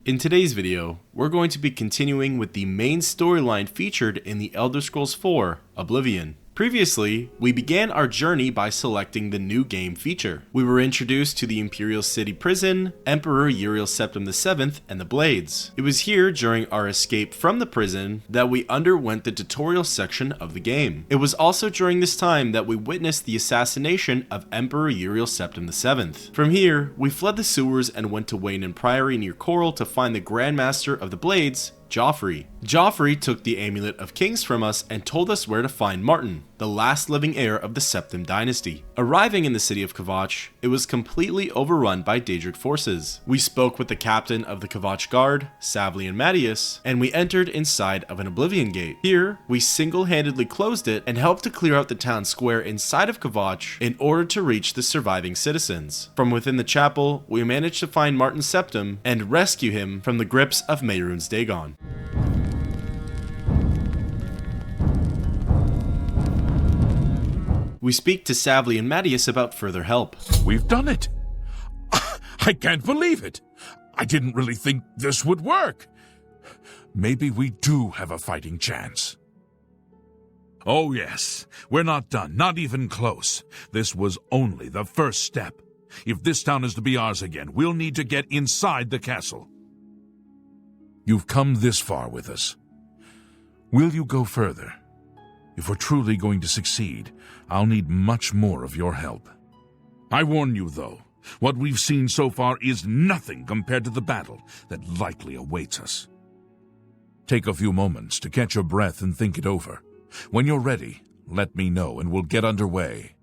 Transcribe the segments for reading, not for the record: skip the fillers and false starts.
In today's video, we're going to be continuing with the main storyline featured in the Elder Scrolls IV, Oblivion. Previously, we began our journey by selecting the new game feature. We were introduced to the Imperial City Prison, Emperor Uriel Septim VII, and the Blades. It was here during our escape from the prison that we underwent the tutorial section of the game. It was also during this time that we witnessed the assassination of Emperor Uriel Septim VII. From here, we fled the sewers and went to Weynon Priory near Coral to find the Grandmaster of the Blades, Joffrey. Joffrey took the Amulet of Kings from us and told us where to find Martin, the last living heir of the Septim dynasty. Arriving in the city of Kvatch, it was completely overrun by Daedric forces. We spoke with the captain of the Kvatch Guard, Savlian Mattius, and we entered inside of an Oblivion gate. Here, we single-handedly closed it and helped to clear out the town square inside of Kvatch in order to reach the surviving citizens. From within the chapel, we managed to find Martin Septim and rescue him from the grips of Mehrunes Dagon. We speak to Savlian Mattius about further help. We've done it! I can't believe it! I didn't really think this would work! Maybe we do have a fighting chance. Oh yes, we're not done, not even close. This was only the first step. If this town is to be ours again, we'll need to get inside the castle. You've come this far with us. Will you go further? If we're truly going to succeed, I'll need much more of your help. I warn you, though, what we've seen so far is nothing compared to the battle that likely awaits us. Take a few moments to catch your breath and think it over. When you're ready, let me know and we'll get underway.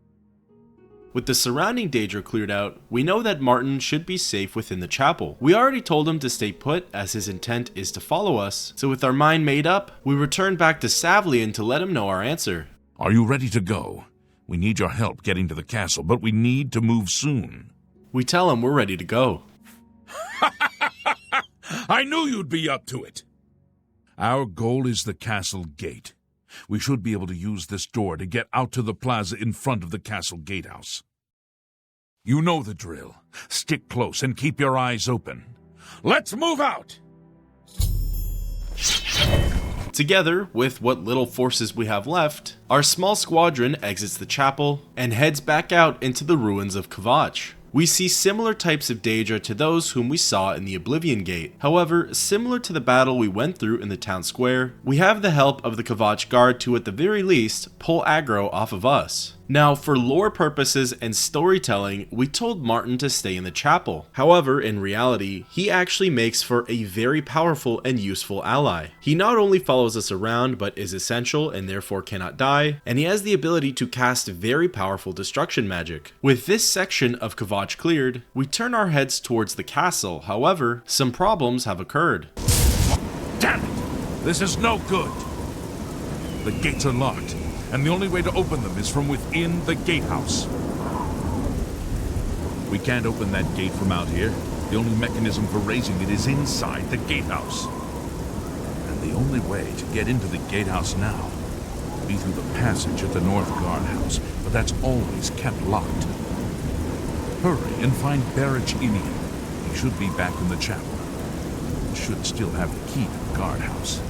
With the surrounding danger cleared out, we know that Martin should be safe within the chapel. We already told him to stay put as his intent is to follow us, so with our mind made up, we return back to Savlian to let him know our answer. Are you ready to go? We need your help getting to the castle, but we need to move soon. We tell him we're ready to go. I knew you'd be up to it! Our goal is the castle gate. We should be able to use this door to get out to the plaza in front of the castle gatehouse. You know the drill. Stick close and keep your eyes open. Let's move out! Together, with what little forces we have left, our small squadron exits the chapel and heads back out into the ruins of Kvatch. We see similar types of Daedra to those whom we saw in the Oblivion Gate. However, similar to the battle we went through in the town square, we have the help of the Kvatch Guard to at the very least pull aggro off of us. Now, for lore purposes and storytelling, we told Martin to stay in the chapel. However, in reality, he actually makes for a very powerful and useful ally. He not only follows us around, but is essential and therefore cannot die, and he has the ability to cast very powerful destruction magic. With this section of Kvatch cleared, we turn our heads towards the castle. However, some problems have occurred. Damn it! This is no good! The gates are locked, and the only way to open them is from within the gatehouse. We can't open that gate from out here. The only mechanism for raising it is inside the gatehouse. And the only way to get into the gatehouse now will be through the passage at the North Guardhouse, but that's always kept locked. Hurry and find Barrich Inian. He should be back in the chapel. He should still have the key to the guardhouse.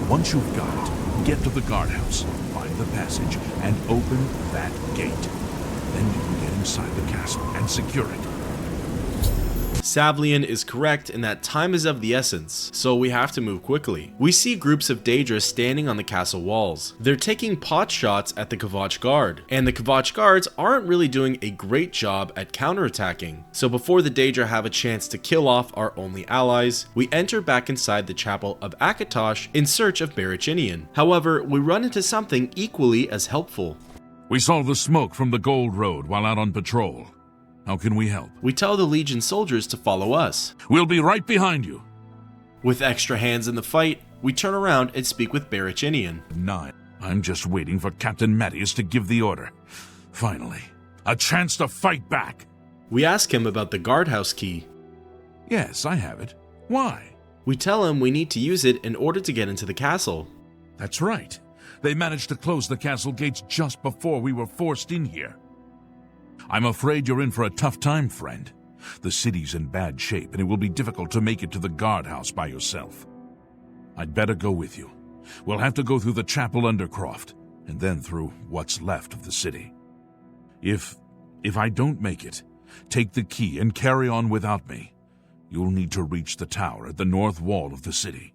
Once you've got it, get to the guardhouse, find the passage, and open that gate. Then you can get inside the castle and secure it. Savlian is correct in that time is of the essence, so we have to move quickly. We see groups of Daedra standing on the castle walls. They're taking pot shots at the Kvatch Guard, and the Kvatch Guards aren't really doing a great job at counterattacking. So before the Daedra have a chance to kill off our only allies, we enter back inside the chapel of Akatosh in search of Barrich Inian. However, we run into something equally as helpful. We saw the smoke from the Gold Road while out on patrol. How can we help? We tell the Legion soldiers to follow us. We'll be right behind you. With extra hands in the fight, we turn around and speak with Barrich Inian. 9. I'm just waiting for Captain Mattius to give the order. Finally, a chance to fight back. We ask him about the guardhouse key. Yes, I have it. Why? We tell him we need to use it in order to get into the castle. That's right. They managed to close the castle gates just before we were forced in here. I'm afraid you're in for a tough time, friend. The city's in bad shape, and it will be difficult to make it to the guardhouse by yourself. I'd better go with you. We'll have to go through the chapel undercroft, and then through what's left of the city. If I don't make it, take the key and carry on without me. You'll need to reach the tower at the north wall of the city.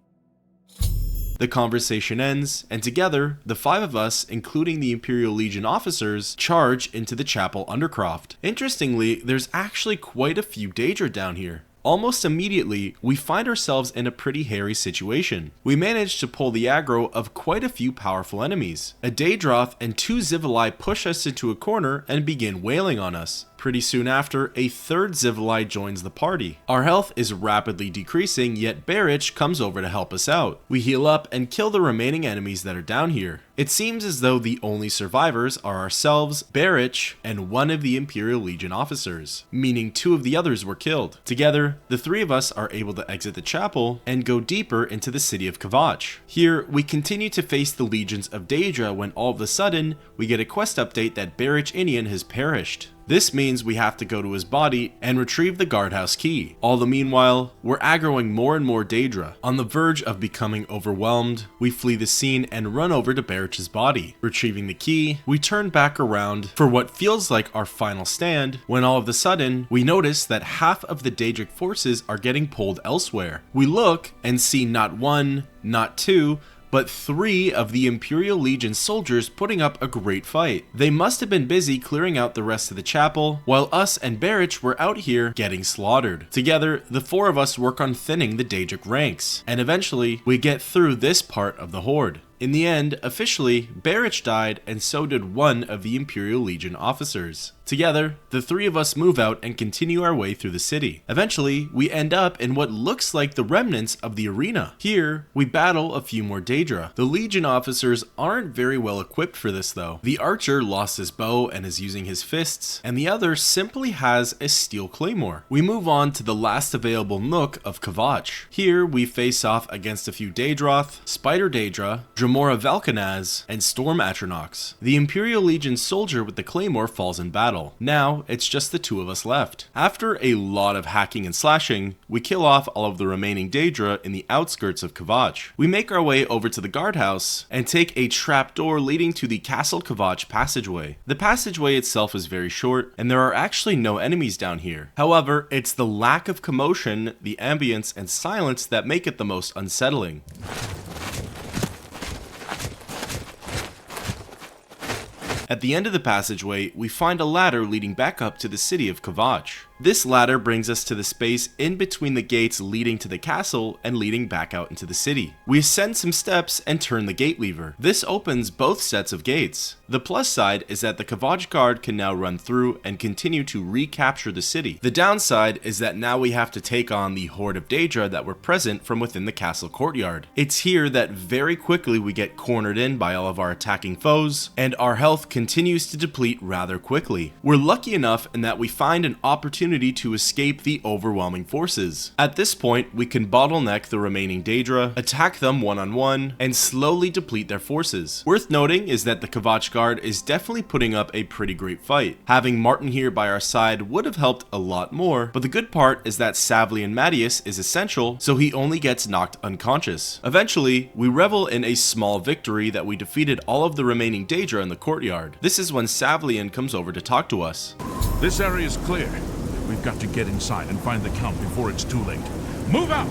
The conversation ends, and together, the 5 of us, including the Imperial Legion officers, charge into the chapel undercroft. Interestingly, there's actually quite a few Daedra down here. Almost immediately, we find ourselves in a pretty hairy situation. We manage to pull the aggro of quite a few powerful enemies. A Daedroth and 2 Zivali push us into a corner and begin wailing on us. Pretty soon after, a 3rd Zivali joins the party. Our health is rapidly decreasing, yet Barich comes over to help us out. We heal up and kill the remaining enemies that are down here. It seems as though the only survivors are ourselves, Barich, and 1 of the Imperial Legion officers, meaning 2 of the others were killed. Together, the 3 of us are able to exit the chapel and go deeper into the city of Kvatch. Here, we continue to face the legions of Daedra when all of a sudden, we get a quest update that Barich Inian has perished. This means we have to go to his body and retrieve the guardhouse key. All the meanwhile, we're aggroing more and more Daedra. On the verge of becoming overwhelmed, we flee the scene and run over to Barich's body. Retrieving the key, we turn back around for what feels like our final stand, when all of a sudden, we notice that half of the Daedric forces are getting pulled elsewhere. We look and see not 1, not 2, but 3 of the Imperial Legion soldiers putting up a great fight. They must have been busy clearing out the rest of the chapel, while us and Barich were out here getting slaughtered. Together, the 4 of us work on thinning the Daedric ranks, and eventually, we get through this part of the horde. In the end, officially, Barich died, and so did 1 of the Imperial Legion officers. Together, the 3 of us move out and continue our way through the city. Eventually, we end up in what looks like the remnants of the arena. Here, we battle a few more Daedra. The Legion officers aren't very well equipped for this though. The archer lost his bow and is using his fists, and the other simply has a steel claymore. We move on to the last available nook of Kvatch. Here, we face off against a few Daedroth, Spider Daedra, Dramora Valkanaz, and Storm Atronachs. The Imperial Legion soldier with the claymore falls in battle. Now, it's just the 2 of us left. After a lot of hacking and slashing, we kill off all of the remaining Daedra in the outskirts of Kvatch. We make our way over to the guardhouse and take a trapdoor leading to the Castle Kvatch passageway. The passageway itself is very short, and there are actually no enemies down here. However, it's the lack of commotion, the ambience, and silence that make it the most unsettling. At the end of the passageway, we find a ladder leading back up to the city of Kvatch. This ladder brings us to the space in between the gates leading to the castle and leading back out into the city. We ascend some steps and turn the gate lever. This opens both sets of gates. The plus side is that the Kvatch guard can now run through and continue to recapture the city. The downside is that now we have to take on the horde of Daedra that were present from within the castle courtyard. It's here that very quickly we get cornered in by all of our attacking foes, and our health continues to deplete rather quickly. We're lucky enough in that we find an opportunity to escape the overwhelming forces. At this point, we can bottleneck the remaining Daedra, attack them one-on-one, and slowly deplete their forces. Worth noting is that the Kvatch guard is definitely putting up a pretty great fight. Having Martin here by our side would have helped a lot more, but the good part is that Savlian Mattius is essential, so he only gets knocked unconscious. Eventually, we revel in a small victory that we defeated all of the remaining Daedra in the courtyard. This is when Savlian comes over to talk to us. This area is clear. We've got to get inside and find the Count before it's too late. Move out!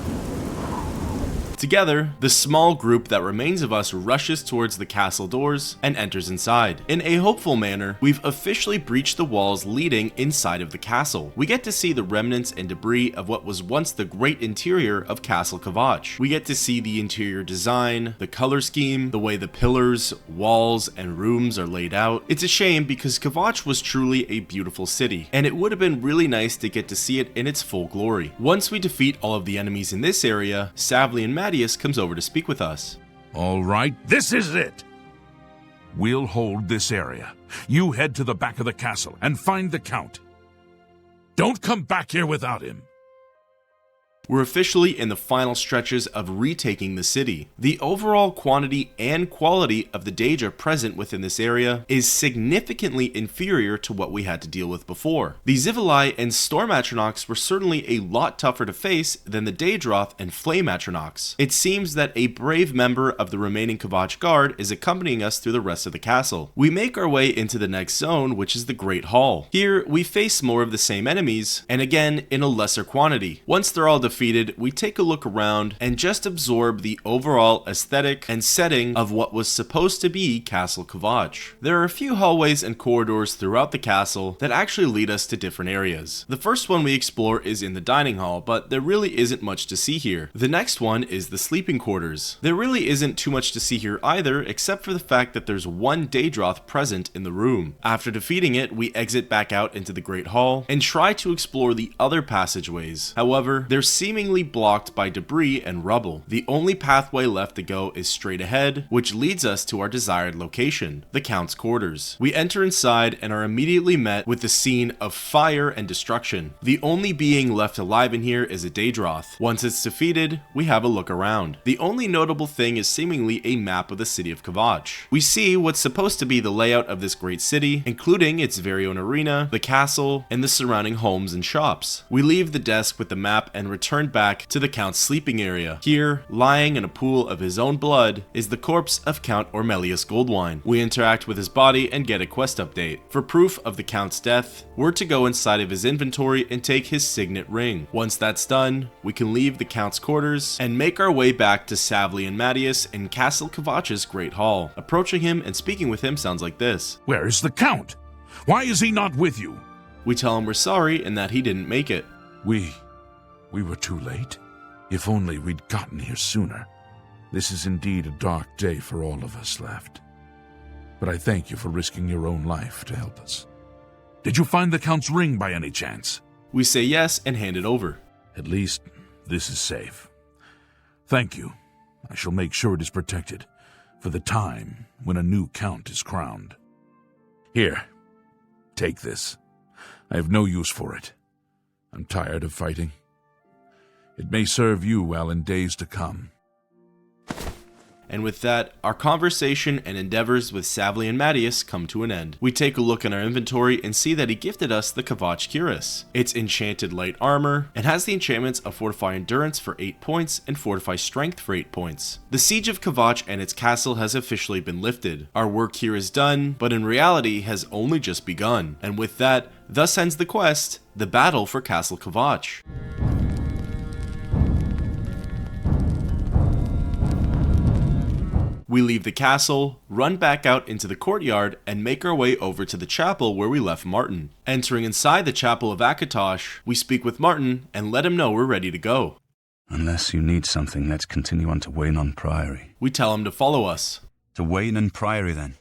Together, the small group that remains of us rushes towards the castle doors and enters inside. In a hopeful manner, we've officially breached the walls leading inside of the castle. We get to see the remnants and debris of what was once the great interior of Castle Kvatch. We get to see the interior design, the color scheme, the way the pillars, walls, and rooms are laid out. It's a shame because Kvatch was truly a beautiful city, and it would have been really nice to get to see it in its full glory. Once we defeat all of the enemies in this area, Savli and Mattius comes over to speak with us. All right, this is it. We'll hold this area. You head to the back of the castle and find the Count. Don't come back here without him. We're officially in the final stretches of retaking the city. The overall quantity and quality of the Daedra present within this area is significantly inferior to what we had to deal with before. The Zivili and Storm Atronachs were certainly a lot tougher to face than the Daedroth and Flame Atronachs. It seems that a brave member of the remaining Kvatch Guard is accompanying us through the rest of the castle. We make our way into the next zone, which is the Great Hall. Here, we face more of the same enemies, and again, in a lesser quantity. Once they're all defeated, we take a look around and just absorb the overall aesthetic and setting of what was supposed to be Castle Kvatch. There are a few hallways and corridors throughout the castle that actually lead us to different areas. The first one we explore is in the dining hall, but there really isn't much to see here. The next one is the sleeping quarters. There really isn't too much to see here either, except for the fact that there's one Daedroth present in the room. After defeating it, we exit back out into the Great Hall and try to explore the other passageways. However, they're seemingly blocked by debris and rubble. The only pathway left to go is straight ahead, which leads us to our desired location, the Count's quarters. We enter inside and are immediately met with the scene of fire and destruction. The only being left alive in here is a Daedroth. Once it's defeated, we have a look around. The only notable thing is seemingly a map of the city of Kvatch. We see what's supposed to be the layout of this great city, including its very own arena, the castle, and the surrounding homes and shops. We leave the desk with the map and return back to the Count's sleeping area. Here, lying in a pool of his own blood, is the corpse of Count Ormelius Goldwine. We interact with his body and get a quest update. For proof of the Count's death, we're to go inside of his inventory and take his signet ring. Once that's done, we can leave the Count's quarters and make our way back to Savli and Mattius in Castle Kvatch's Great Hall. Approaching him and speaking with him sounds like this. Where is the Count? Why is he not with you? We tell him we're sorry and that he didn't make it. We were too late. If only we'd gotten here sooner. This is indeed a dark day for all of us left. But I thank you for risking your own life to help us. Did you find the Count's ring by any chance? We say yes and hand it over. At least this is safe. Thank you. I shall make sure it is protected for the time when a new Count is crowned. Here, take this. I have no use for it. I'm tired of fighting. It may serve you well in days to come. And with that, our conversation and endeavors with Savli and Mattius come to an end. We take a look in our inventory and see that he gifted us the Kvatch Cuirass. It's enchanted light armor and has the enchantments of Fortify Endurance for 8 points and Fortify Strength for 8 points. The siege of Kvatch and its castle has officially been lifted. Our work here is done, but in reality has only just begun. And with that, thus ends the quest, the battle for Castle Kvatch. We leave the castle, run back out into the courtyard, and make our way over to the chapel where we left Martin. Entering inside the chapel of Akatosh, we speak with Martin and let him know we're ready to go. Unless you need something, let's continue on to Weynon Priory. We tell him to follow us. To Weynon Priory, then.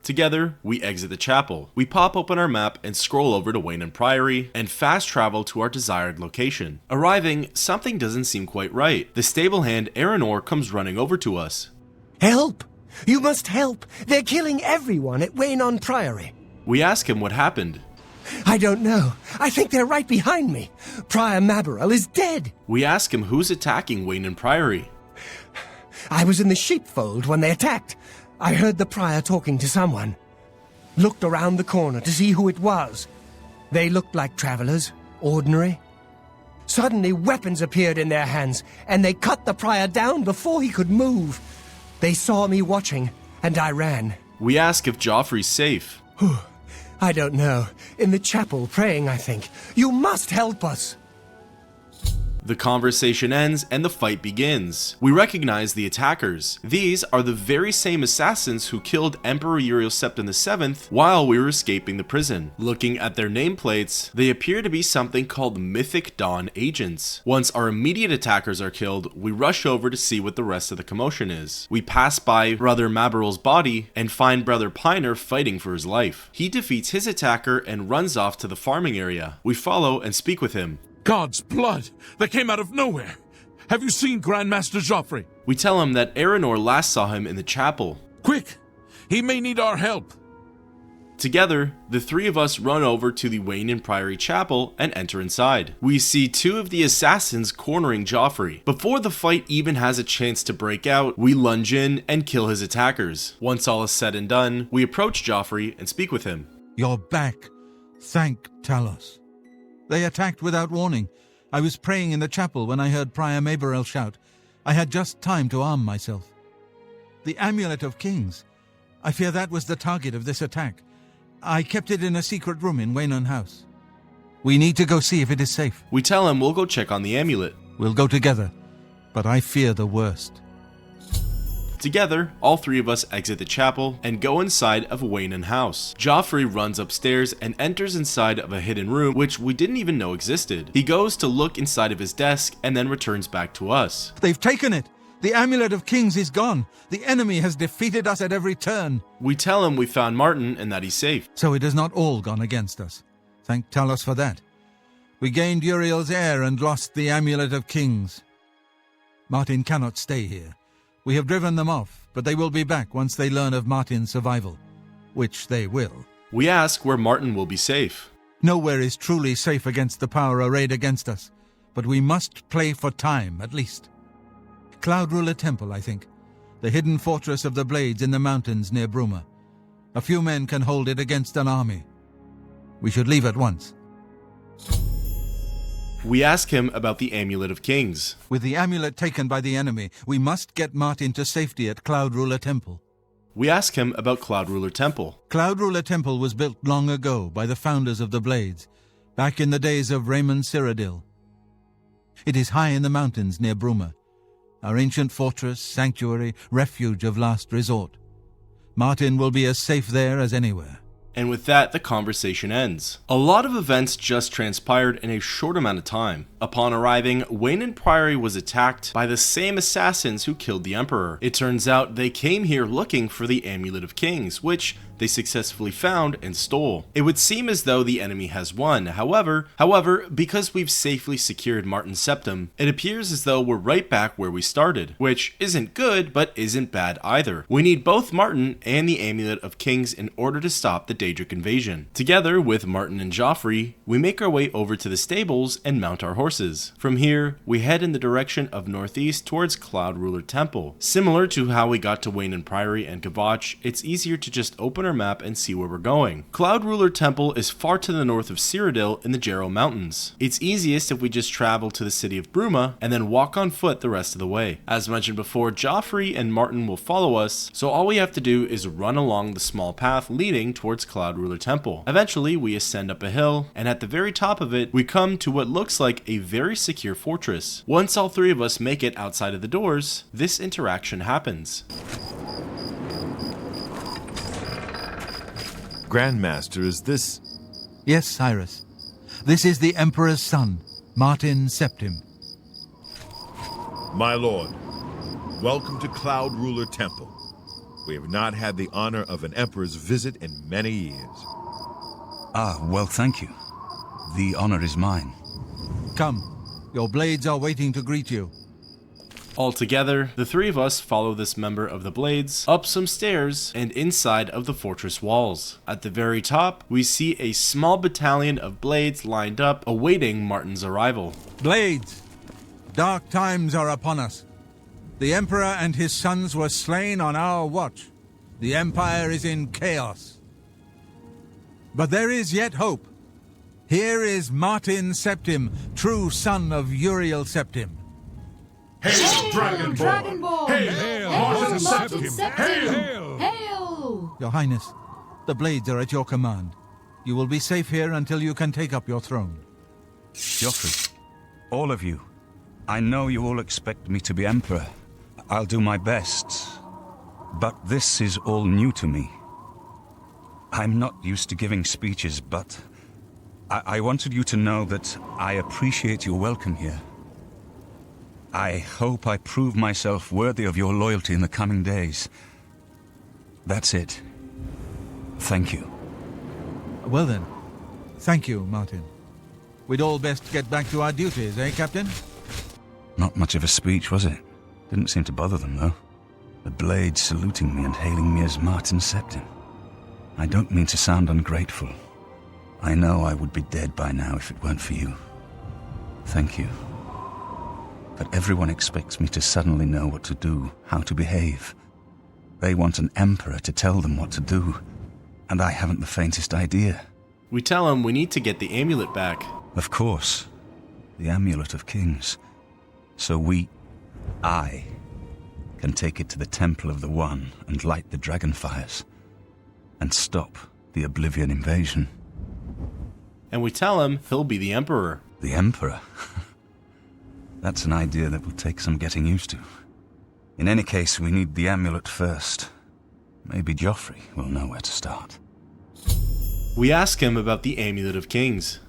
Together, we exit the chapel. We pop open our map and scroll over to Weynon Priory and fast travel to our desired location. Arriving, something doesn't seem quite right. The stable hand Aranor comes running over to us. Help! You must help! They're killing everyone at Weynon Priory. We ask him what happened. I don't know. I think they're right behind me. Prior Mabarel is dead. We ask him who's attacking Weynon Priory. I was in the sheepfold when they attacked. I heard the prior talking to someone. Looked around the corner to see who it was. They looked like travelers, ordinary. Suddenly weapons appeared in their hands, and they cut the prior down before he could move. They saw me watching, and I ran. We ask if Joffrey's safe. I don't know. In the chapel, praying, I think. You must help us! The conversation ends and the fight begins. We recognize the attackers. These are the very same assassins who killed Emperor Uriel Septim VII while we were escaping the prison. Looking at their nameplates, they appear to be something called Mythic Dawn agents. Once our immediate attackers are killed, we rush over to see what the rest of the commotion is. We pass by Brother Mabarel's body and find Brother Piner fighting for his life. He defeats his attacker and runs off to the farming area. We follow and speak with him. God's blood! That came out of nowhere! Have you seen Grandmaster Joffrey? We tell him that Aranor last saw him in the chapel. Quick! He may need our help! Together, the three of us run over to the Weynon Priory Chapel and enter inside. We see two of the assassins cornering Joffrey. Before the fight even has a chance to break out, we lunge in and kill his attackers. Once all is said and done, we approach Joffrey and speak with him. You're back. Thank Talos. They attacked without warning. I was praying in the chapel when I heard Prior Maberel shout. I had just time to arm myself. The Amulet of Kings. I fear that was the target of this attack. I kept it in a secret room in Weynon House. We need to go see if it is safe. We tell him we'll go check on the amulet. We'll go together, but I fear the worst. Together, all three of us exit the chapel and go inside of Weynon House. Joffrey runs upstairs and enters inside of a hidden room which we didn't even know existed. He goes to look inside of his desk and then returns back to us. They've taken it! The Amulet of Kings is gone! The enemy has defeated us at every turn! We tell him we found Martin and that he's safe. So it has not all gone against us. Thank Talos for that. We gained Uriel's heir and lost the Amulet of Kings. Martin cannot stay here. We have driven them off, but they will be back once they learn of Martin's survival. Which they will. We ask where Martin will be safe. Nowhere is truly safe against the power arrayed against us, but we must play for time, at least. Cloud Ruler Temple, I think. The hidden fortress of the Blades in the mountains near Bruma. A few men can hold it against an army. We should leave at once. We ask him about the Amulet of Kings. With the amulet taken by the enemy, we must get Martin to safety at Cloud Ruler Temple. We ask him about Cloud Ruler Temple. Cloud Ruler Temple was built long ago by the founders of the Blades, back in the days of Raymond Cyrodiil. It is high in the mountains near Bruma, our ancient fortress, sanctuary, refuge of last resort. Martin will be as safe there as anywhere. And with that, the conversation ends. A lot of events just transpired in a short amount of time. Upon arriving, Weynon Priory was attacked by the same assassins who killed the Emperor. It turns out they came here looking for the Amulet of Kings, which they successfully found and stole. It would seem as though the enemy has won. However, because we've safely secured Martin's septum, it appears as though we're right back where we started, which isn't good, but isn't bad either. We need both Martin and the Amulet of Kings in order to stop the Daedric invasion. Together with Martin and Joffrey, we make our way over to the stables and mount our horses. From here, we head in the direction of northeast towards Cloud Ruler Temple. Similar to how we got to Weynon Priory and Kvatch, it's easier to just open our map and see where we're going. Cloud Ruler Temple is far to the north of Cyrodiil in the Jarrow Mountains. It's easiest if we just travel to the city of Bruma and then walk on foot the rest of the way. As mentioned before, Joffrey and Martin will follow us, so all we have to do is run along the small path leading towards Cloud Ruler Temple. Eventually, we ascend up a hill, and at the very top of it, we come to what looks like a very secure fortress. Once all three of us make it outside of the doors, this interaction happens. Grandmaster, is this... Yes, Cyrus. This is the Emperor's son, Martin Septim. My lord, welcome to Cloud Ruler Temple. We have not had the honor of an emperor's visit in many years. Ah, well, thank you. The honor is mine. Come, your blades are waiting to greet you. Altogether, the three of us follow this member of the Blades up some stairs and inside of the fortress walls. At the very top, we see a small battalion of Blades lined up, awaiting Martin's arrival. Blades! Dark times are upon us. The Emperor and his sons were slain on our watch. The Empire is in chaos. But there is yet hope. Here is Martin Septim, true son of Uriel Septim. Hail, Dragonborn! Hail, Martin Septim! Septim! Hail! Hail! Your Highness, the Blades are at your command. You will be safe here until you can take up your throne. Joffrey, all of you, I know you all expect me to be Emperor. I'll do my best. But this is all new to me. I'm not used to giving speeches, but I wanted you to know that I appreciate your welcome here. I hope I prove myself worthy of your loyalty in the coming days. That's it. Thank you. Well then, thank you, Martin. We'd all best get back to our duties, eh, Captain? Not much of a speech, was it? Didn't seem to bother them, though. The Blades saluting me and hailing me as Martin Septim. I don't mean to sound ungrateful. I know I would be dead by now if it weren't for you. Thank you. But everyone expects me to suddenly know what to do, how to behave. They want an emperor to tell them what to do, and I haven't the faintest idea. We tell him we need to get the amulet back. Of course, the Amulet of Kings. So I, can take it to the Temple of the One and light the dragonfires, and stop the Oblivion invasion. And we tell him he'll be the Emperor. The Emperor? That's an idea that will take some getting used to. In any case, we need the amulet first. Maybe Joffrey will know where to start. We ask him about the Amulet of Kings.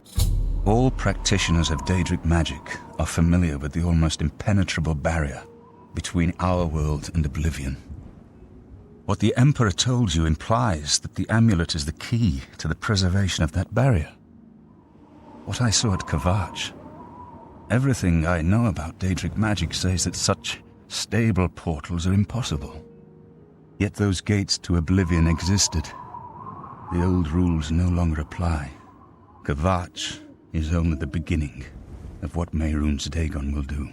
All practitioners of Daedric magic are familiar with the almost impenetrable barrier between our world and Oblivion. What the Emperor told you implies that the amulet is the key to the preservation of that barrier. What I saw at Kvatch. Everything I know about Daedric magic says that such stable portals are impossible. Yet those gates to Oblivion existed. The old rules no longer apply. Kvatch is only the beginning of what Mehrunes Dagon will do.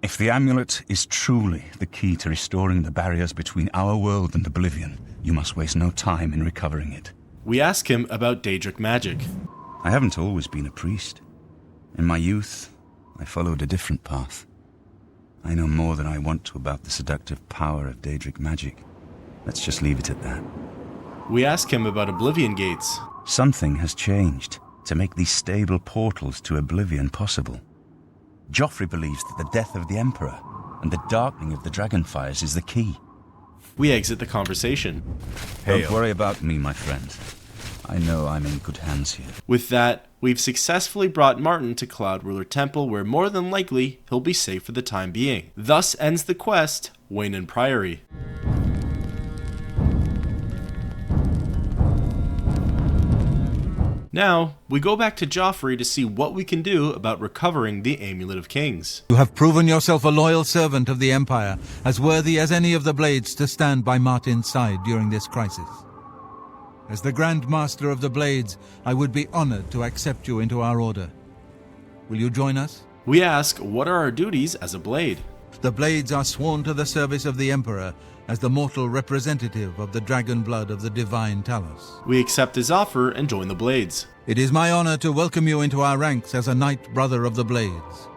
If the amulet is truly the key to restoring the barriers between our world and Oblivion, you must waste no time in recovering it. We ask him about Daedric magic. I haven't always been a priest. In my youth, I followed a different path. I know more than I want to about the seductive power of Daedric magic. Let's just leave it at that. We ask him about Oblivion gates. Something has changed to make these stable portals to Oblivion possible. Joffrey believes that the death of the Emperor and the darkening of the dragonfires is the key. We exit the conversation. Don't worry about me, my friend. I know I'm in good hands here. With that, we've successfully brought Martin to Cloud Ruler Temple, where more than likely he'll be safe for the time being. Thus ends the quest, Weynon Priory. Now, we go back to Joffrey to see what we can do about recovering the Amulet of Kings. You have proven yourself a loyal servant of the Empire, as worthy as any of the Blades to stand by Martin's side during this crisis. As the Grand Master of the Blades, I would be honored to accept you into our order. Will you join us? We ask, what are our duties as a Blade? The Blades are sworn to the service of the Emperor as the mortal representative of the dragon blood of the divine Talos. We accept his offer and join the Blades. It is my honor to welcome you into our ranks as a Knight Brother of the Blades.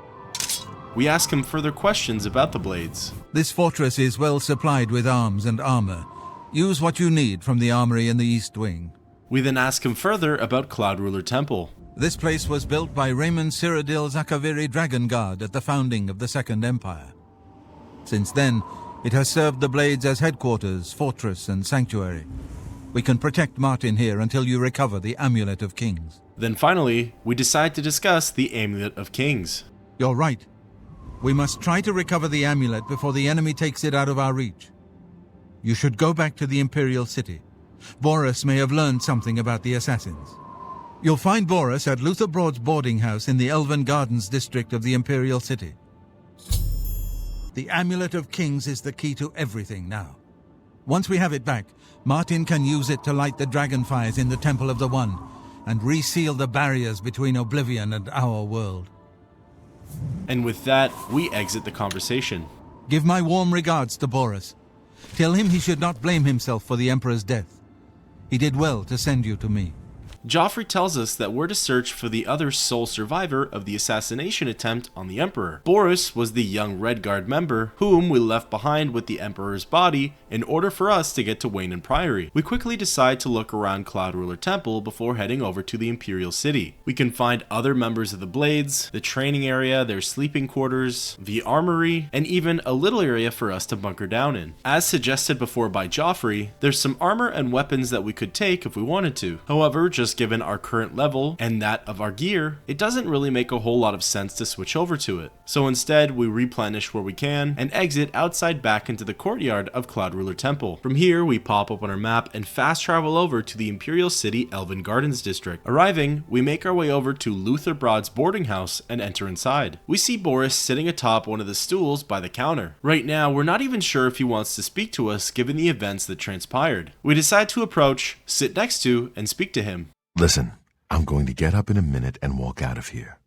We ask him further questions about the Blades. This fortress is well supplied with arms and armor. Use what you need from the armory in the East Wing. We then ask him further about Cloud Ruler Temple. This place was built by Raymond Cyrodiil Zakaviri Dragon Guard at the founding of the Second Empire. Since then, it has served the Blades as headquarters, fortress, and sanctuary. We can protect Martin here until you recover the Amulet of Kings. Then finally, we decide to discuss the Amulet of Kings. You're right. We must try to recover the amulet before the enemy takes it out of our reach. You should go back to the Imperial City. Boris may have learned something about the assassins. You'll find Boris at Luther Broad's boarding house in the Elven Gardens district of the Imperial City. The Amulet of Kings is the key to everything now. Once we have it back, Martin can use it to light the dragonfires in the Temple of the One and reseal the barriers between Oblivion and our world. And with that, we exit the conversation. Give my warm regards to Boris. Tell him he should not blame himself for the Emperor's death. He did well to send you to me. Joffrey tells us that we're to search for the other sole survivor of the assassination attempt on the Emperor. Boris was the young Red Guard member whom we left behind with the Emperor's body in order for us to get to Weynon Priory. We quickly decide to look around Cloud Ruler Temple before heading over to the Imperial City. We can find other members of the Blades, the training area, their sleeping quarters, the armory, and even a little area for us to bunker down in. As suggested before by Joffrey, there's some armor and weapons that we could take if we wanted to. However, just just given our current level and that of our gear, it doesn't really make a whole lot of sense to switch over to it. So instead, we replenish where we can and exit outside back into the courtyard of Cloud Ruler Temple. From here, we pop up on our map and fast travel over to the Imperial City Elven Gardens district. Arriving, we make our way over to Luther Broad's boarding house and enter inside. We see Boris sitting atop one of the stools by the counter. Right now, we're not even sure if he wants to speak to us given the events that transpired. We decide to approach, sit next to, and speak to him. Listen, I'm going to get up in a minute and walk out of here.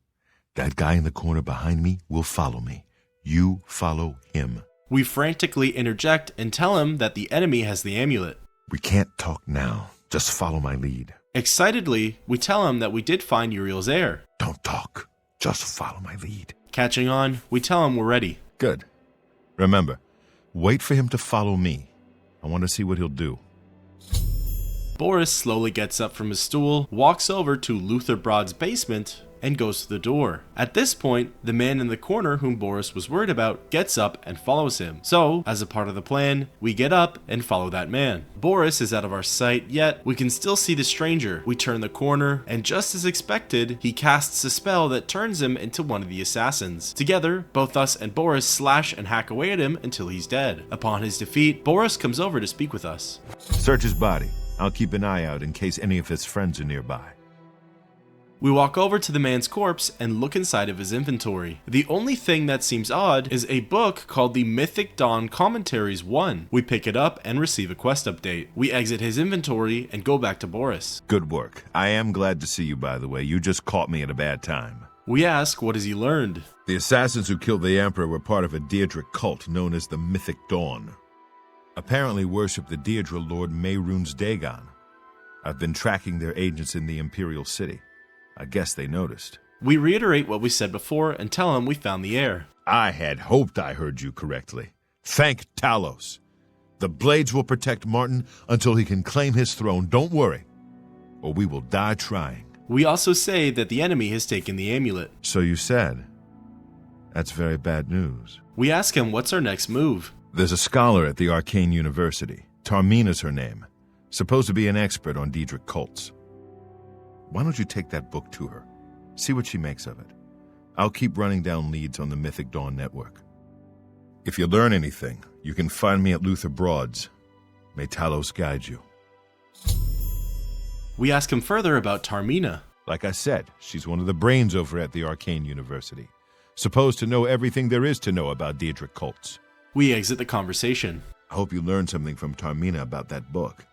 That guy in the corner behind me will follow me. You follow him. We frantically interject and tell him that the enemy has the amulet. We can't talk now. Just follow my lead. Excitedly, we tell him that we did find Uriel's heir. Don't talk. Just follow my lead. Catching on, we tell him we're ready. Good. Remember, wait for him to follow me. I want to see what he'll do. Boris slowly gets up from his stool, walks over to Luther Broad's basement, and goes to the door. At this point, the man in the corner whom Boris was worried about gets up and follows him. So, as a part of the plan, we get up and follow that man. Boris is out of our sight, yet we can still see the stranger. We turn the corner, and just as expected, he casts a spell that turns him into one of the assassins. Together, both us and Boris slash and hack away at him until he's dead. Upon his defeat, Boris comes over to speak with us. Search his body. I'll keep an eye out in case any of his friends are nearby. We walk over to the man's corpse and look inside of his inventory. The only thing that seems odd is a book called the Mythic Dawn Commentaries 1. We pick it up and receive a quest update. We exit his inventory and go back to Boris. Good work. I am glad to see you, by the way. You just caught me at a bad time. We ask what has he learned. The assassins who killed the Emperor were part of a Daedric cult known as the Mythic Dawn. Apparently worship the Deirdre Lord Mehrunes Dagon. I've been tracking their agents in the Imperial City. I guess they noticed. We reiterate what we said before and tell him we found the heir. I had hoped I heard you correctly. Thank Talos. The Blades will protect Martin until he can claim his throne. Don't worry, or we will die trying. We also say that the enemy has taken the amulet. So you said. That's very bad news. We ask him what's our next move. There's a scholar at the Arcane University. Tarmina's her name. Supposed to be an expert on Daedric cults. Why don't you take that book to her? See what she makes of it. I'll keep running down leads on the Mythic Dawn network. If you learn anything, you can find me at Luther Broad's. May Talos guide you. We ask him further about Tarmina. Like I said, she's one of the brains over at the Arcane University. Supposed to know everything there is to know about Daedric cults. We exit the conversation. I hope you learned something from Tarmina about that book.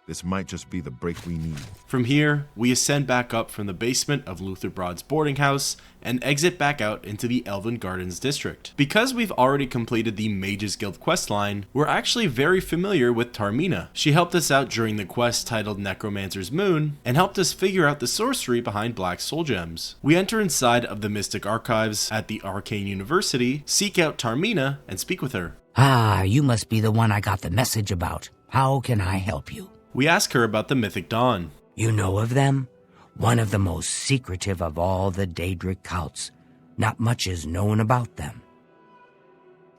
This might just be the break we need. From here, we ascend back up from the basement of Luther Broad's boarding house and exit back out into the Elven Gardens district. Because we've already completed the Mages Guild questline, we're actually very familiar with Tarmina. She helped us out during the quest titled Necromancer's Moon and helped us figure out the sorcery behind Black Soul Gems. We enter inside of the Mystic Archives at the Arcane University, seek out Tarmina, and speak with her. Ah, you must be the one I got the message about. How can I help you? We ask her about the Mythic Dawn. You know of them? One of the most secretive of all the Daedric cults. Not much is known about them.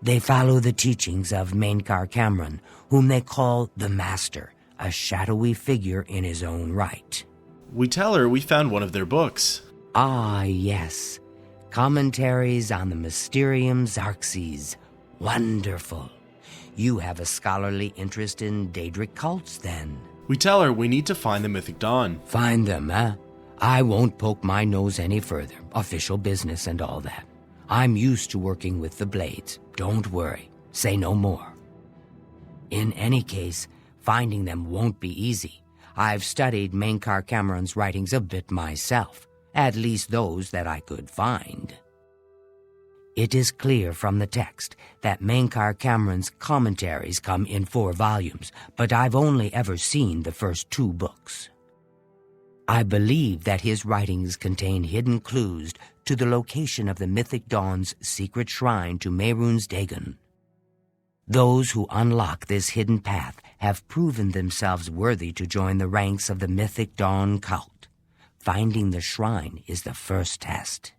They follow the teachings of Mainkar Cameron, whom they call the Master, a shadowy figure in his own right. We tell her we found one of their books. Ah, yes. Commentaries on the Mysterium Xarxes. Wonderful. You have a scholarly interest in Daedric cults, then? We tell her we need to find the Mythic Dawn. Find them, eh? I won't poke my nose any further. Official business and all that. I'm used to working with the Blades. Don't worry. Say no more. In any case, finding them won't be easy. I've studied Mainkar Cameron's writings a bit myself. At least those that I could find. It is clear from the text that Mainkar Cameron's commentaries come in 4 volumes, but I've only ever seen the first 2 books. I believe that his writings contain hidden clues to the location of the Mythic Dawn's secret shrine to Mehrunes Dagon. Those who unlock this hidden path have proven themselves worthy to join the ranks of the Mythic Dawn cult. Finding the shrine is the first test.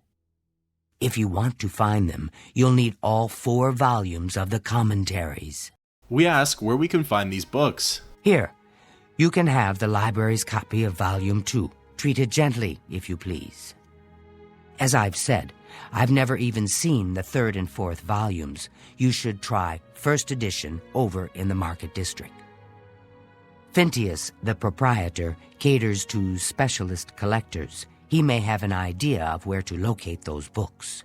If you want to find them, you'll need all 4 volumes of the commentaries. We ask where we can find these books. Here, You can have the library's copy of Volume 2. Treat it gently, if you please. As I've said, I've never even seen the 3rd and 4th volumes. You should try 1st edition over in the Market District. Phintius, the proprietor, caters to specialist collectors. He may have an idea of where to locate those books.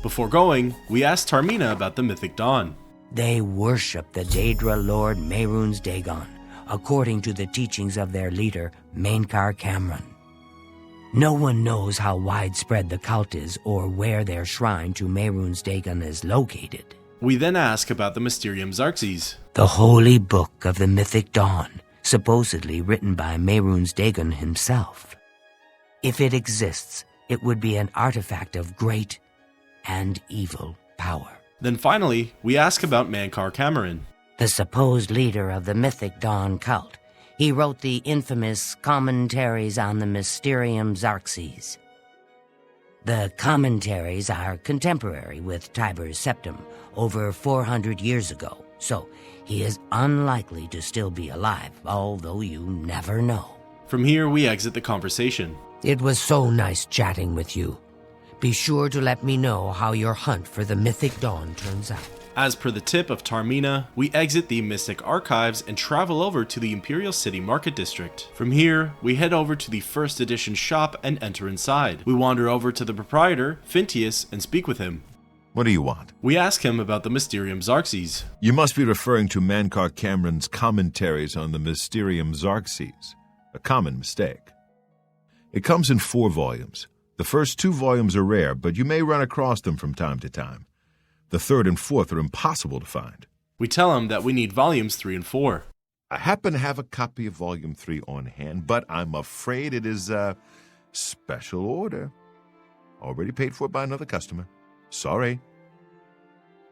Before going, we asked Tarmina about the Mythic Dawn. They worship the Daedra Lord Mehrunes Dagon, according to the teachings of their leader, Mainkar Cameron. No one knows how widespread the cult is or where their shrine to Mehrunes Dagon is located. We then ask about the Mysterium Xarxes. The holy book of the Mythic Dawn, supposedly written by Mehrunes Dagon himself. If it exists, it would be an artifact of great and evil power. Then finally, we ask about Mainkar Cameron. The supposed leader of the Mythic Dawn cult. He wrote the infamous Commentaries on the Mysterium Xarxes. The commentaries are contemporary with Tiber's Septim, over 400 years ago, so he is unlikely to still be alive, although you never know. From here, we exit the conversation. It was so nice chatting with you. Be sure to let me know how your hunt for the Mythic Dawn turns out. As per the tip of Tarmina, we exit the Mystic Archives and travel over to the Imperial City Market District. From here, we head over to the 1st edition shop and enter inside. We wander over to the proprietor, Phintius, and speak with him. What do you want? We ask him about the Mysterium Xarxes. You must be referring to Mainkar Cameron's commentaries on the Mysterium Xarxes. A common mistake. It comes in 4 volumes. The first 2 volumes are rare, but you may run across them from time to time. The 3rd and 4th are impossible to find. We tell him that we need volumes 3 and 4. I happen to have a copy of Volume 3 on hand, but I'm afraid it is a special order. Already paid for by another customer. Sorry.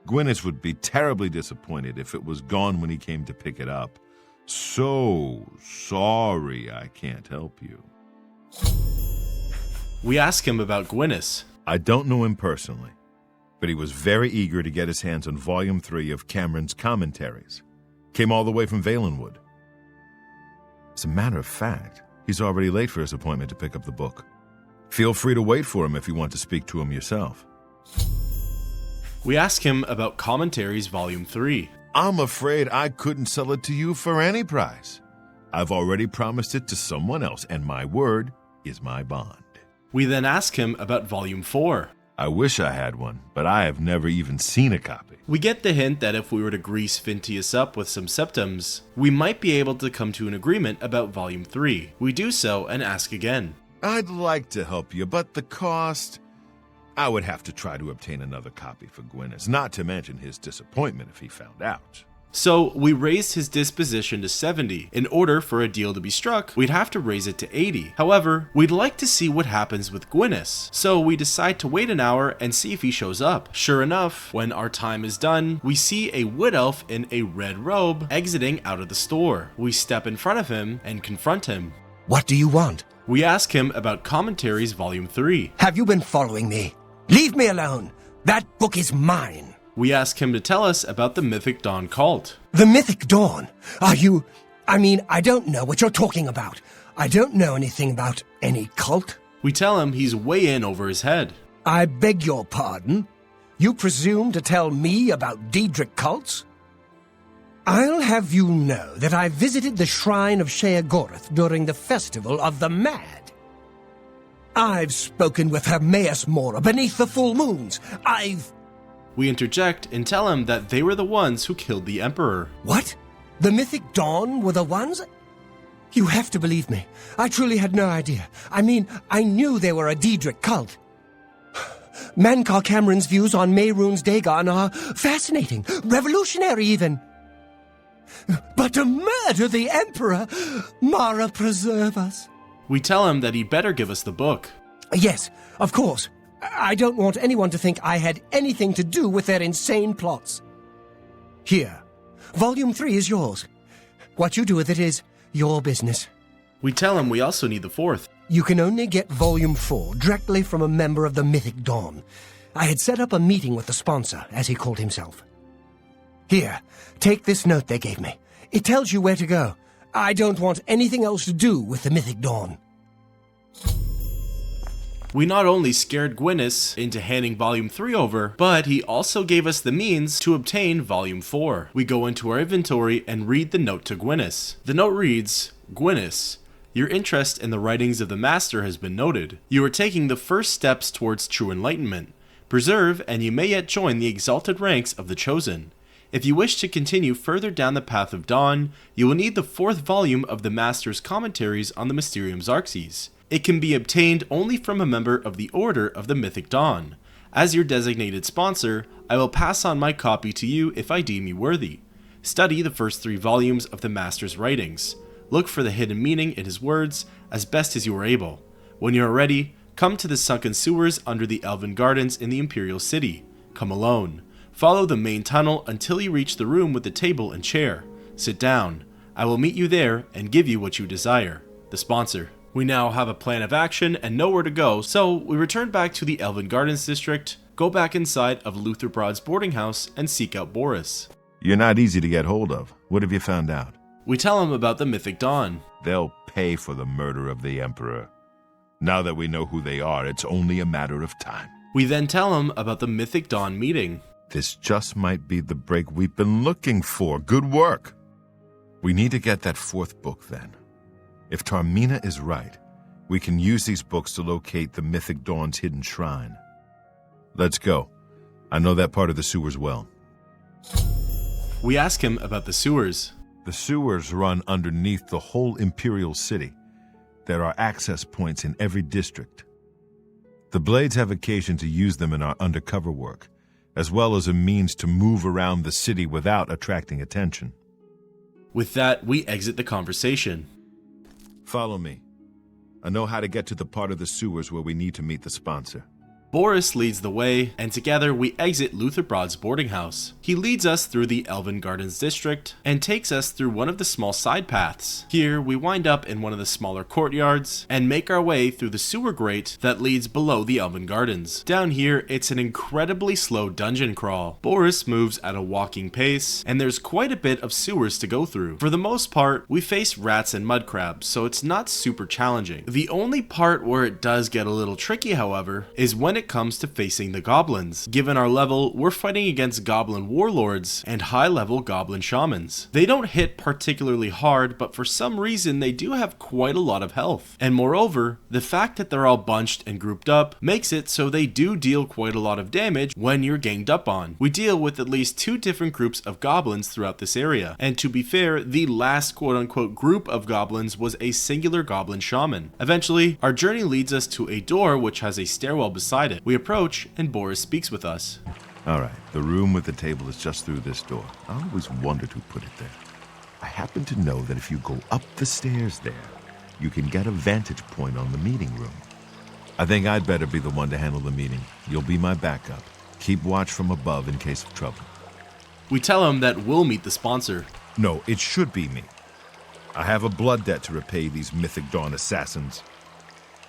Gwyneth would be terribly disappointed if it was gone when he came to pick it up. So sorry I can't help you. We ask him about Gwyneth. I don't know him personally, but he was very eager to get his hands on Volume 3 of Cameron's commentaries. Came all the way from Valenwood. As a matter of fact, he's already late for his appointment to pick up the book. Feel free to wait for him if you want to speak to him yourself. We ask him about Commentaries Volume 3. I'm afraid I couldn't sell it to you for any price. I've already promised it to someone else, and my word is my bond. We then ask him about Volume 4. I wish I had one, but I have never even seen a copy. We get the hint that if we were to grease Phintius up with some septums, we might be able to come to an agreement about Volume 3. We do so and ask again. I'd like to help you, but the cost... I would have to try to obtain another copy for Gwyneth, not to mention his disappointment if he found out. So we raised his disposition to 70. In order for a deal to be struck, we'd have to raise it to 80. However, we'd like to see what happens with Gwyneth, so we decide to wait an hour and see if he shows up. Sure enough, when our time is done, we see a wood elf in a red robe exiting out of the store. We step in front of him and confront him. What do you want? We ask him about Commentaries Volume 3. Have you been following me? Leave me alone. That book is mine. We ask him to tell us about the Mythic Dawn cult. The Mythic Dawn? Are you... I don't know what you're talking about. I don't know anything about any cult. We tell him he's way in over his head. I beg your pardon? You presume to tell me about Daedric cults? I'll have you know that I visited the shrine of Sheogorath during the Festival of the Mad. I've spoken with Hermaeus Mora beneath the full moons. We interject and tell him that they were the ones who killed the Emperor. What? The Mythic Dawn were the ones? You have to believe me. I truly had no idea. I knew they were a Daedric cult. Mainkar Cameron's views on Mehrunes Dagon are fascinating, revolutionary even. But to murder the Emperor, Mara preserve us. We tell him that he'd better give us the book. Yes, of course. I don't want anyone to think I had anything to do with their insane plots. Here, Volume 3 is yours. What you do with it is your business. We tell him we also need the 4th. You can only get Volume 4 directly from a member of the Mythic Dawn. I had set up a meeting with the sponsor, as he called himself. Here, take this note they gave me. It tells you where to go. I don't want anything else to do with the Mythic Dawn. We not only scared Gwyneth into handing Volume 3 over, but he also gave us the means to obtain Volume 4. We go into our inventory and read the note to Gwyneth. The note reads, Gwyneth, your interest in the writings of the Master has been noted. You are taking the first steps towards true enlightenment. Preserve, and you may yet join the exalted ranks of the Chosen. If you wish to continue further down the path of dawn, you will need the 4th volume of the Master's commentaries on the Mysterium Xarxes. It can be obtained only from a member of the Order of the Mythic Dawn. As your designated sponsor, I will pass on my copy to you if I deem you worthy. Study the first 3 volumes of the Master's writings. Look for the hidden meaning in his words as best as you are able. When you are ready, come to the sunken sewers under the Elven Gardens in the Imperial City. Come alone. Follow the main tunnel until you reach the room with the table and chair. Sit down. I will meet you there and give you what you desire. The sponsor. We now have a plan of action and know where to go, so we return back to the Elven Gardens district, go back inside of Luther Broad's boarding house, and seek out Boris. You're not easy to get hold of. What have you found out? We tell him about the Mythic Dawn. They'll pay for the murder of the Emperor. Now that we know who they are, it's only a matter of time. We then tell him about the Mythic Dawn meeting. This just might be the break we've been looking for. Good work. We need to get that 4th book then. If Tarmina is right, we can use these books to locate the Mythic Dawn's hidden shrine. Let's go. I know that part of the sewers well. We ask him about the sewers. The sewers run underneath the whole Imperial City. There are access points in every district. The Blades have occasion to use them in our undercover work, as well as a means to move around the city without attracting attention. With that, we exit the conversation. Follow me. I know how to get to the part of the sewers where we need to meet the sponsor. Boris leads the way, and together we exit Luther Broad's boarding house. He leads us through the Elven Gardens district and takes us through one of the small side paths. Here, we wind up in one of the smaller courtyards and make our way through the sewer grate that leads below the Elven Gardens. Down here, it's an incredibly slow dungeon crawl. Boris moves at a walking pace, and there's quite a bit of sewers to go through. For the most part, we face rats and mud crabs, so it's not super challenging. The only part where it does get a little tricky, however, is when it comes to facing the goblins. Given our level, we're fighting against goblin warlords and high-level goblin shamans. They don't hit particularly hard, but for some reason they do have quite a lot of health. And moreover, the fact that they're all bunched and grouped up makes it so they do deal quite a lot of damage when you're ganged up on. We deal with at least 2 different groups of goblins throughout this area, and to be fair, the last quote-unquote group of goblins was a singular goblin shaman. Eventually, our journey leads us to a door which has a stairwell beside it. We approach, and Boris speaks with us. All right, the room with the table is just through this door. I always wondered who put it there. I happen to know that if you go up the stairs there, you can get a vantage point on the meeting room. I think I'd better be the one to handle the meeting. You'll be my backup. Keep watch from above in case of trouble. We tell him that we'll meet the sponsor. No, it should be me. I have a blood debt to repay these Mythic Dawn assassins.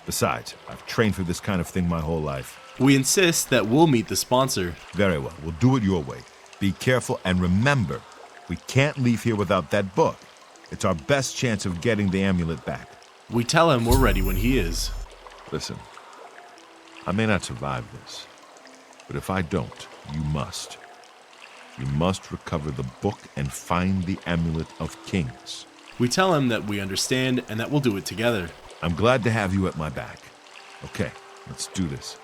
Besides, I've trained for this kind of thing my whole life. We insist that we'll meet the sponsor. Very well, we'll do it your way. Be careful, and remember, we can't leave here without that book. It's our best chance of getting the amulet back. We tell him we're ready when he is. Listen, I may not survive this, but if I don't, you must. You must recover the book and find the Amulet of Kings. We tell him that we understand and that we'll do it together. I'm glad to have you at my back. Okay, let's do this.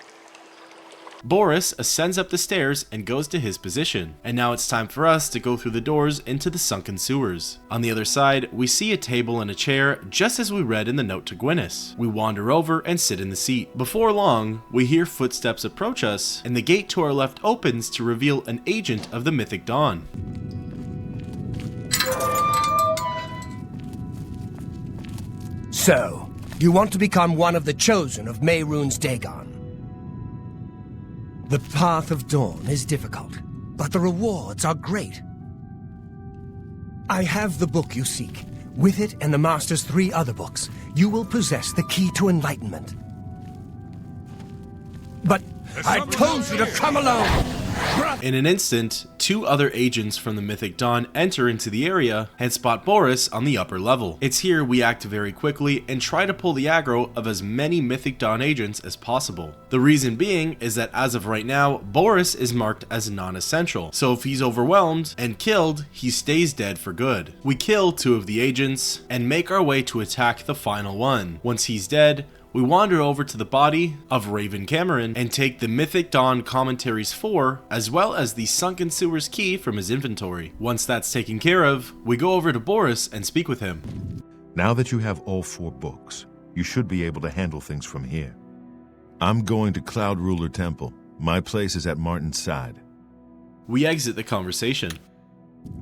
Boris ascends up the stairs and goes to his position, and now it's time for us to go through the doors into the sunken sewers. On the other side, we see a table and a chair just as we read in the note to Gwyneth. We wander over and sit in the seat. Before long, we hear footsteps approach us, and the gate to our left opens to reveal an agent of the Mythic Dawn. So, you want to become one of the chosen of Mehrunes Dagon. The path of dawn is difficult, but the rewards are great. I have the book you seek. With it and the Master's 3 other books, you will possess the key to enlightenment. But I told you to come alone! In an instant, 2 other agents from the Mythic Dawn enter into the area and spot Boris on the upper level. It's here we act very quickly and try to pull the aggro of as many Mythic Dawn agents as possible. The reason being is that as of right now, Boris is marked as non-essential, so if he's overwhelmed and killed, he stays dead for good. We kill 2 of the agents and make our way to attack the final one. Once he's dead, we wander over to the body of Raven Cameron and take the Mythic Dawn Commentaries 4 as well as the Sunken Sewers key from his inventory. Once that's taken care of, we go over to Boris and speak with him. Now that you have all 4 books, you should be able to handle things from here. I'm going to Cloud Ruler Temple. My place is at Martin's side. We exit the conversation.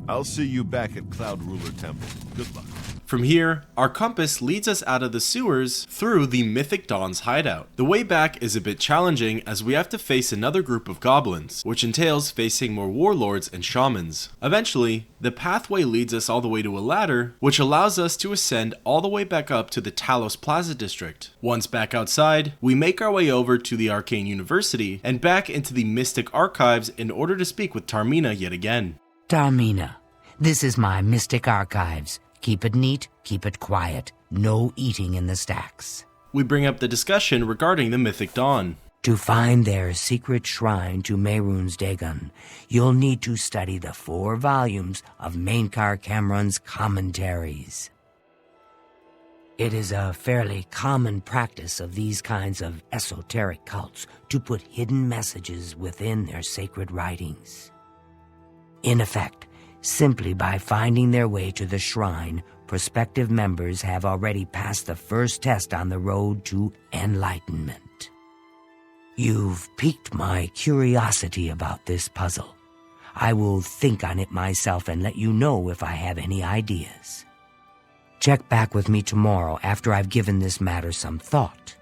I'll see you back at Cloud Ruler Temple. Good luck. From here, our compass leads us out of the sewers through the Mythic Dawn's hideout. The way back is a bit challenging as we have to face another group of goblins, which entails facing more warlords and shamans. Eventually, the pathway leads us all the way to a ladder, which allows us to ascend all the way back up to the Talos Plaza district. Once back outside, we make our way over to the Arcane University and back into the Mystic Archives in order to speak with Tarmina yet again. Tarmina, this is my Mystic Archives. Keep it neat, keep it quiet. No eating in the stacks. We bring up the discussion regarding the Mythic Dawn. To find their secret shrine to Mehrunes Dagon, you'll need to study the 4 volumes of Mainkar Cameron's commentaries. It is a fairly common practice of these kinds of esoteric cults to put hidden messages within their sacred writings. In effect, simply by finding their way to the shrine, prospective members have already passed the first test on the road to enlightenment. You've piqued my curiosity about this puzzle. I will think on it myself and let you know if I have any ideas. Check back with me tomorrow after I've given this matter some thought.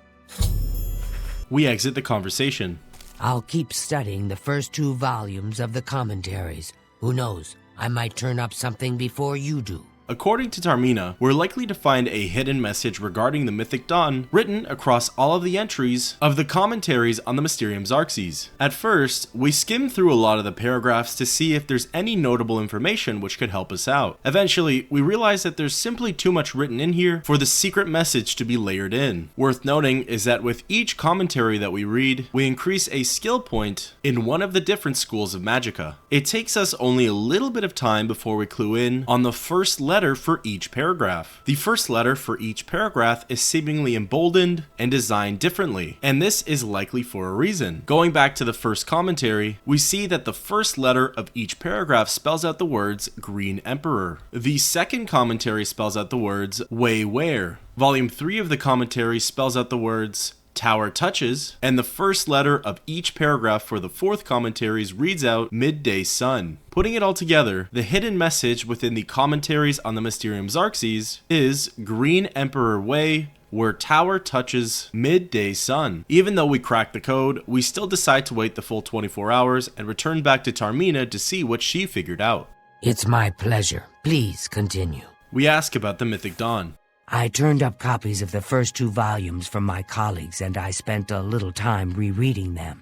We exit the conversation. I'll keep studying the first 2 volumes of the commentaries. Who knows? I might turn up something before you do. According to Tarmina, we're likely to find a hidden message regarding the Mythic Dawn written across all of the entries of the commentaries on the Mysterium Xarxes. At first, we skim through a lot of the paragraphs to see if there's any notable information which could help us out. Eventually, we realize that there's simply too much written in here for the secret message to be layered in. Worth noting is that with each commentary that we read, we increase a skill point in one of the different schools of Magicka. It takes us only a little bit of time before we clue in on the first letter for each paragraph. The first letter for each paragraph is seemingly emboldened and designed differently, and this is likely for a reason. Going back to the first commentary, we see that the first letter of each paragraph spells out the words Green Emperor. The second commentary spells out the words Where. Volume 3 of the commentary spells out the words Tower Touches, and the first letter of each paragraph for the 4th commentaries reads out Midday Sun. Putting it all together, the hidden message within the commentaries on the Mysterium Xarxes is Green Emperor Way, where Tower touches Midday Sun. Even though we cracked the code, we still decide to wait the full 24 hours and return back to Tarmina to see what she figured out. It's my pleasure. Please continue. We ask about the Mythic Dawn. I turned up copies of the first 2 volumes from my colleagues, and I spent a little time rereading them.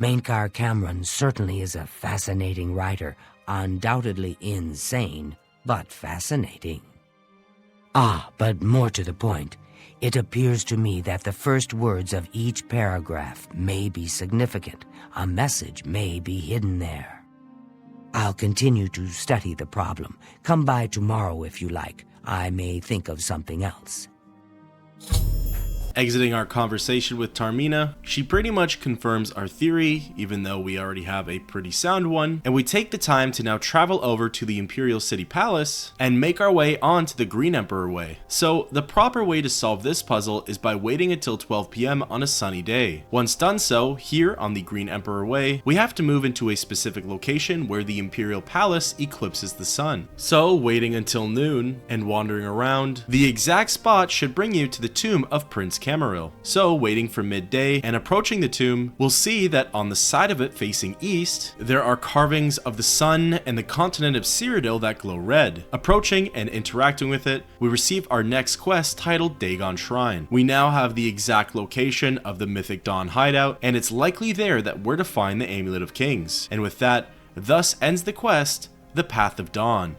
Mainkar Cameron certainly is a fascinating writer, undoubtedly insane, but fascinating. But more to the point, it appears to me that the first words of each paragraph may be significant. A message may be hidden there. I'll continue to study the problem. Come by tomorrow if you like. I may think of something else. Exiting our conversation with Tarmina, she pretty much confirms our theory, even though we already have a pretty sound one, and we take the time to now travel over to the Imperial City Palace and make our way onto the Green Emperor Way. So the proper way to solve this puzzle is by waiting until 12 PM on a sunny day. Once done so, here on the Green Emperor Way, we have to move into a specific location where the Imperial Palace eclipses the sun. So waiting until noon and wandering around, the exact spot should bring you to the tomb of Prince Camaril. So, waiting for midday and approaching the tomb, we'll see that on the side of it facing east, there are carvings of the sun and the continent of Cyrodiil that glow red. Approaching and interacting with it, we receive our next quest titled Dagon Shrine. We now have the exact location of the Mythic Dawn hideout, and it's likely there that we're to find the Amulet of Kings. And with that, thus ends the quest, The Path of Dawn.